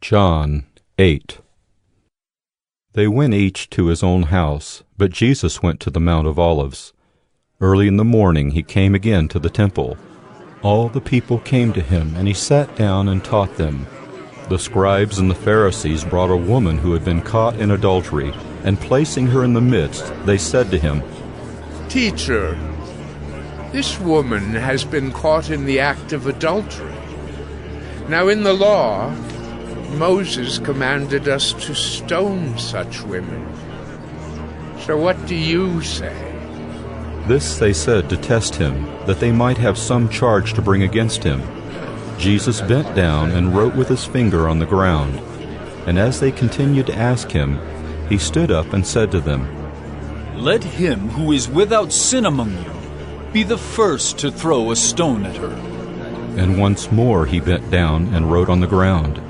John 8. They went each to his own house, but Jesus went to the Mount of Olives. Early in the morning he came again to the temple. All the people came to him, and he sat down and taught them. The scribes and the Pharisees brought a woman who had been caught in adultery, and placing her in the midst, they said to him, "Teacher, this woman has been caught in the act of adultery. Now in the law, Moses commanded us to stone such women. So what do you say?" This they said to test him, that they might have some charge to bring against him. Jesus bent down and wrote with his finger on the ground. And as they continued to ask him, he stood up and said to them, "Let him who is without sin among you be the first to throw a stone at her." And once more he bent down and wrote on the ground.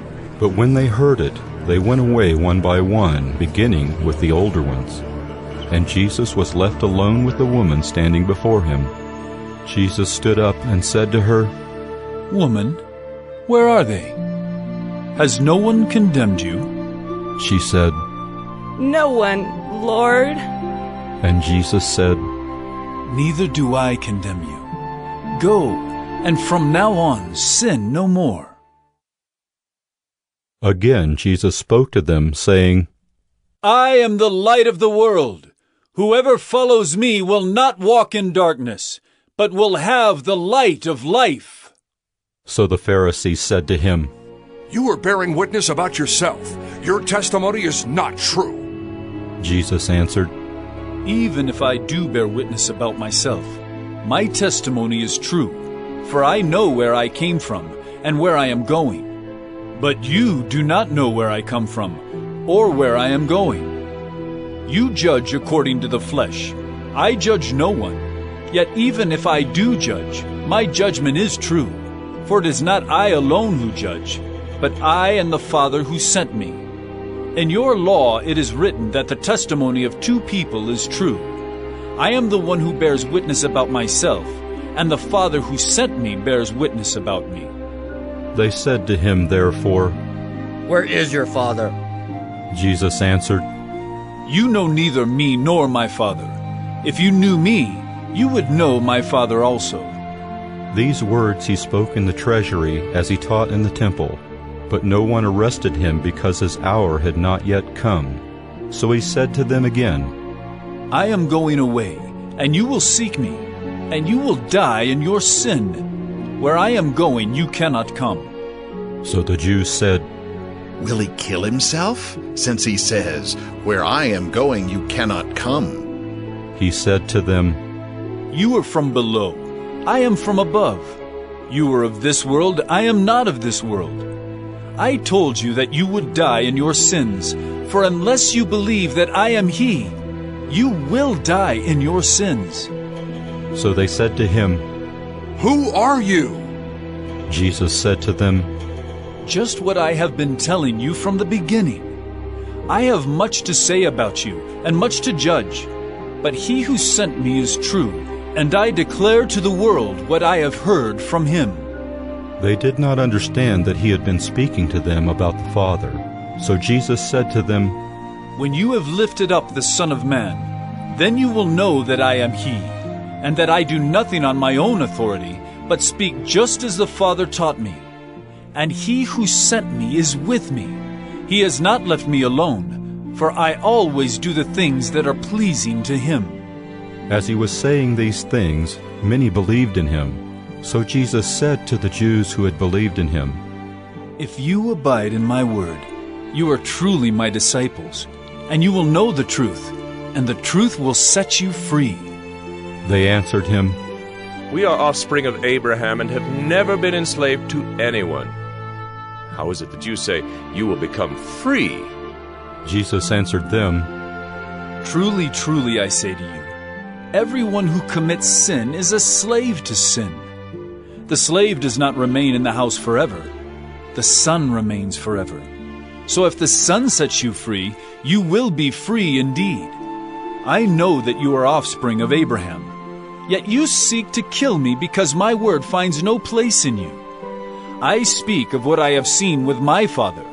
But when they heard it, they went away one by one, beginning with the older ones. And Jesus was left alone with the woman standing before him. Jesus stood up and said to her, "Woman, where are they? Has no one condemned you?" She said, "No one, Lord." And Jesus said, "Neither do I condemn you. Go, and from now on sin no more." Again Jesus spoke to them, saying, "I am the light of the world. Whoever follows me will not walk in darkness, but will have the light of life." So the Pharisees said to him, "You are bearing witness about yourself. Your testimony is not true." Jesus answered, "Even if I do bear witness about myself, my testimony is true, for I know where I came from and where I am going. But you do not know where I come from or where I am going. You judge according to the flesh. I judge no one. Yet even if I do judge, my judgment is true. For it is not I alone who judge, but I and the Father who sent me. In your law it is written that the testimony of two people is true. I am the one who bears witness about myself, and the Father who sent me bears witness about me." They said to him therefore, "Where is your Father?" Jesus answered, "You know neither me nor my Father. If you knew me, you would know my Father also." These words he spoke in the treasury as he taught in the temple, but no one arrested him because his hour had not yet come. So he said to them again, "I am going away, and you will seek me, and you will die in your sin. Where I am going, you cannot come." So the Jews said, "Will he kill himself, since he says, 'Where I am going, you cannot come'?" He said to them, "You are from below. I am from above. You are of this world. I am not of this world. I told you that you would die in your sins, for unless you believe that I am He, you will die in your sins." So they said to him, "Who are you?" Jesus said to them, "Just what I have been telling you from the beginning. I have much to say about you and much to judge, but He who sent me is true, and I declare to the world what I have heard from Him." They did not understand that he had been speaking to them about the Father. So Jesus said to them, "When you have lifted up the Son of Man, then you will know that I am He, and that I do nothing on my own authority, but speak just as the Father taught me. And He who sent me is with me. He has not left me alone, for I always do the things that are pleasing to Him." As he was saying these things, many believed in him. So Jesus said to the Jews who had believed in him, "If you abide in my word, you are truly my disciples, and you will know the truth, and the truth will set you free." They answered him, "We are offspring of Abraham and have never been enslaved to anyone. How is it that you say you will become free?" Jesus answered them, "Truly, truly, I say to you, everyone who commits sin is a slave to sin. The slave does not remain in the house forever. The Son remains forever. So if the Son sets you free, you will be free indeed. I know that you are offspring of Abraham. Yet you seek to kill me because my word finds no place in you. I speak of what I have seen with my Father,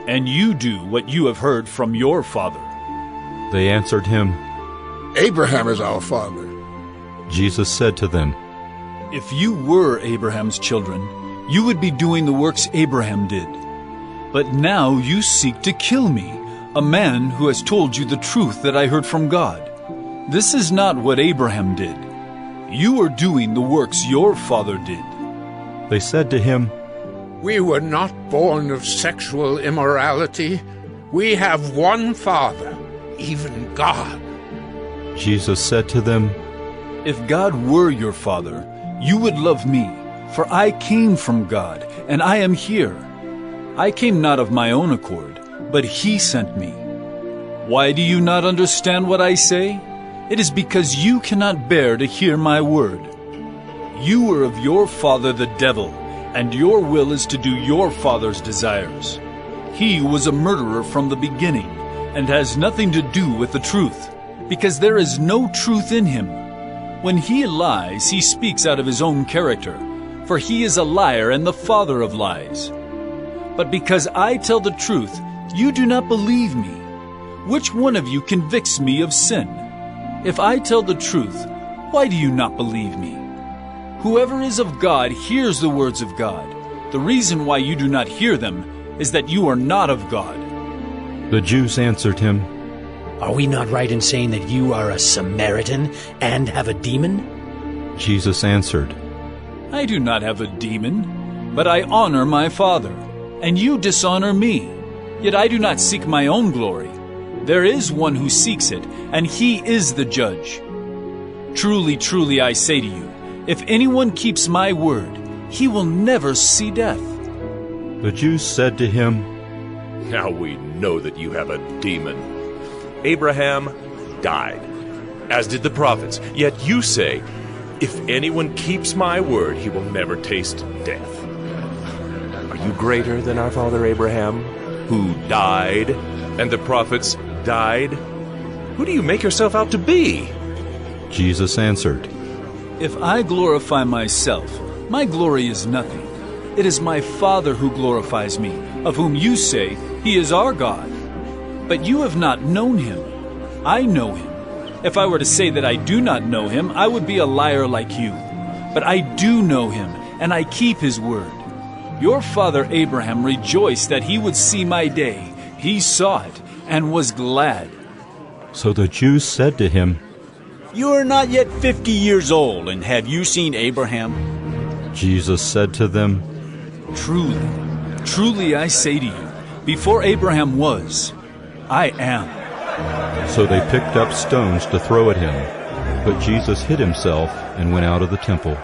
and you do what you have heard from your father." They answered him, "Abraham is our father." Jesus said to them, "If you were Abraham's children, you would be doing the works Abraham did. But now you seek to kill me, a man who has told you the truth that I heard from God. This is not what Abraham did. You are doing the works your father did." They said to him, We were not born of sexual immorality. We have one Father, even God. Jesus said to them, "If God were your father, you would love me, for I came from God, and I am here. I came not of my own accord, but he sent me. Why do you not understand what I say? It is because you cannot bear to hear my word. You are of your father the devil, and your will is to do your father's desires. He was a murderer from the beginning, and has nothing to do with the truth, because there is no truth in him. When he lies, he speaks out of his own character, for he is a liar and the father of lies. But because I tell the truth, you do not believe me. Which one of you convicts me of sin? If I tell the truth, why do you not believe me? Whoever is of God hears the words of God. The reason why you do not hear them is that you are not of God." The Jews answered him, "Are we not right in saying that you are a Samaritan and have a demon?" Jesus answered, "I do not have a demon, but I honor my Father, and you dishonor me. Yet I do not seek my own glory. There is one who seeks it, and he is the judge. Truly, truly, I say to you, if anyone keeps my word, he will never see death." The Jews said to him, "Now we know that you have a demon. Abraham died, as did the prophets. Yet you say, if anyone keeps my word, he will never taste death. Are you greater than our father Abraham, who died, and the prophets died? Who do you make yourself out to be?" Jesus answered, "If I glorify myself, my glory is nothing. It is my Father who glorifies me, of whom you say he is our God. But you have not known him. I know him. If I were to say that I do not know him, I would be a liar like you. But I do know him, and I keep his word. Your father Abraham rejoiced that he would see my day. He saw it and was glad." So the Jews said to him, "You are not yet 50 years old, and have you seen Abraham?" Jesus said to them, "Truly, truly I say to you, before Abraham was, I am." So they picked up stones to throw at him, but Jesus hid himself and went out of the temple.